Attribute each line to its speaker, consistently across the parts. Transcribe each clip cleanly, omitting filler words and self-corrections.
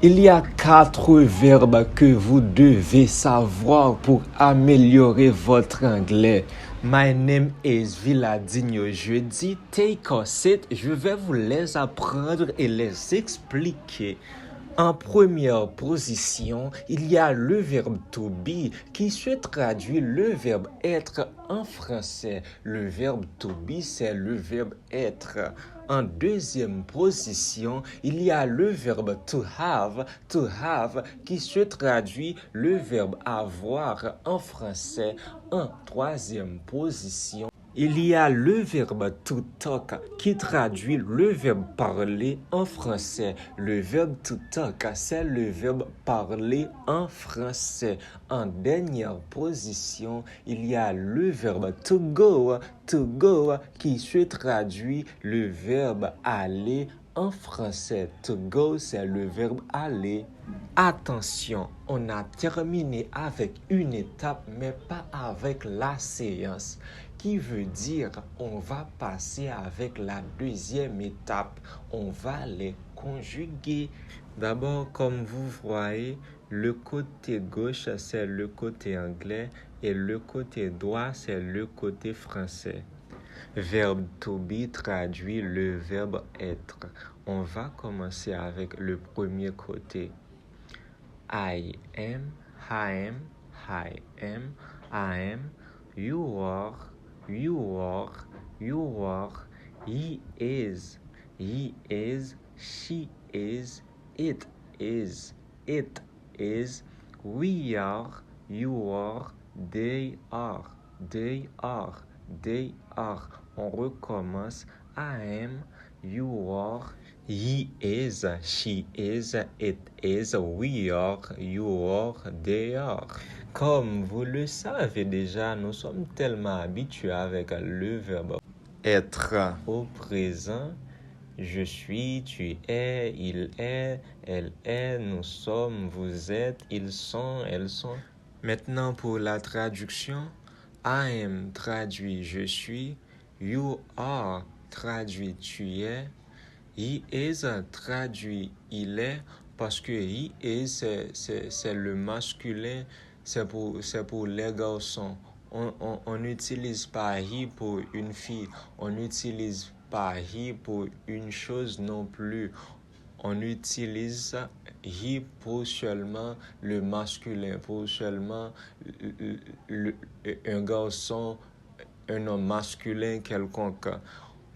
Speaker 1: Il y a 4 verbes que vous devez savoir pour améliorer votre anglais. My name is Viladinho. Je dis take a seat. Je vais vous les apprendre et les expliquer. En première position, il y a le verbe to be qui se traduit le verbe être en français. Le verbe to be, c'est le verbe être. En deuxième position, il y a le verbe to have qui se traduit le verbe avoir en français. En troisième position, il y a le verbe to talk qui traduit le verbe parler en français. Le verbe to talk, c'est le verbe parler en français. En dernière position, il y a le verbe to go qui se traduit le verbe aller en français. To go, c'est le verbe aller. Attention, on a terminé avec une étape, mais pas avec la séance, qui veut dire on va passer avec la deuxième étape. On va les conjuguer. D'abord, comme vous voyez, le côté gauche, c'est le côté anglais et le côté droit, c'est le côté français. Verbe to be traduit le verbe être. On va commencer avec le premier côté. I am, you are, he is, she is, it is, we are, you are, they are. On recommence. I am, you are, he is, she is, it is, we are, you are, they are. Comme vous le savez déjà, nous sommes tellement habitués avec le verbe être au présent. Je suis, tu es, il est, elle est, nous sommes, vous êtes, ils sont, elles sont. Maintenant pour la traduction, I am traduit je suis, you are traduit tu es, he is traduit il est, parce que he is c'est le masculin, c'est pour les garçons. On n'utilise pas he pour une fille, on n'utilise pas he pour une chose non plus. On utilise he pour seulement le masculin, pour seulement un garçon, un homme masculin quelconque.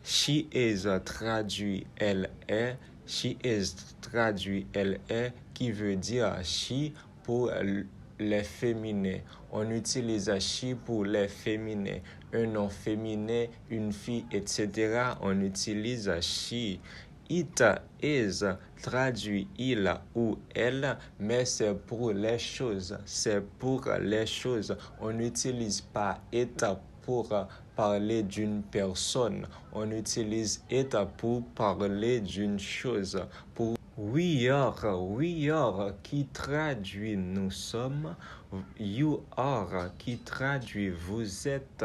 Speaker 1: She is traduit elle est, she is traduit elle est, qui veut dire she pour les féminins. On utilise she pour les féminins. Un nom féminin, une fille, etc. On utilise she. It is traduit il ou elle, mais c'est pour les choses. C'est pour les choses. On n'utilise pas it pour parler d'une personne. On utilise it pour parler d'une chose. Pour we are qui traduit nous sommes, you are qui traduit vous êtes,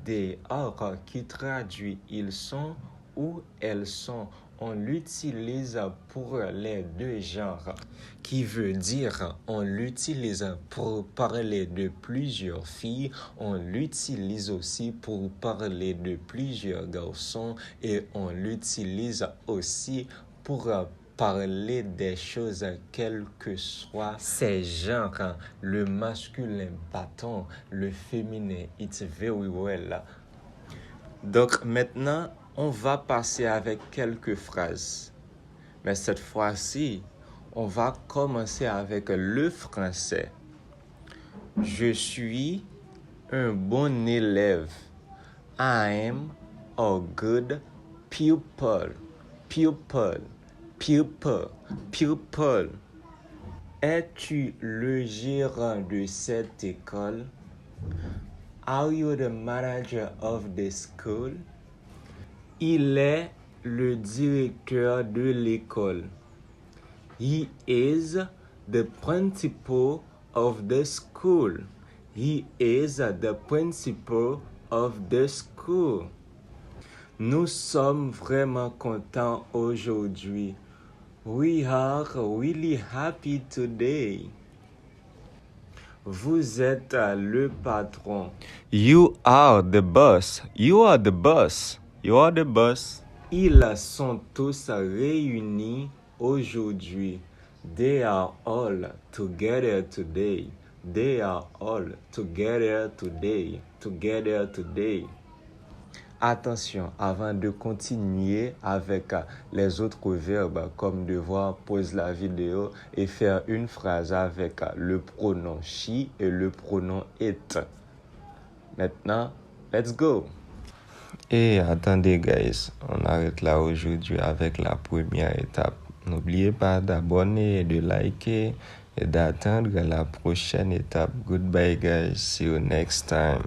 Speaker 1: they are qui traduit ils sont ou elles sont. On l'utilise pour les deux genres, qui veut dire on l'utilise pour parler de plusieurs filles, on l'utilise aussi pour parler de plusieurs garçons et on l'utilise aussi pour parler des choses quels que soient ces genres, le masculin bâton, le féminin it's very well. Donc maintenant, on va passer avec quelques phrases. Mais cette fois-ci, on va commencer avec le français. Je suis un bon élève. I am a good pupil. Es-tu le gérant de cette école? Are you the manager of the school? Il est le directeur de l'école. He is the principal of the school. He is the principal of the school. Nous sommes vraiment contents aujourd'hui. We are really happy today. Vous êtes le patron. You are the boss. You are the boss. You are the boss. Ils sont tous réunis aujourd'hui. They are all together today. They are all together today. Together today. Attention, avant de continuer avec les autres verbes, comme devoir, pause la vidéo et faire une phrase avec le pronom she et le pronom it. Maintenant, let's go! Et attendez, guys, on arrête là aujourd'hui avec la première étape. N'oubliez pas d'abonner, de liker et d'attendre la prochaine étape. Goodbye, guys. See you next time.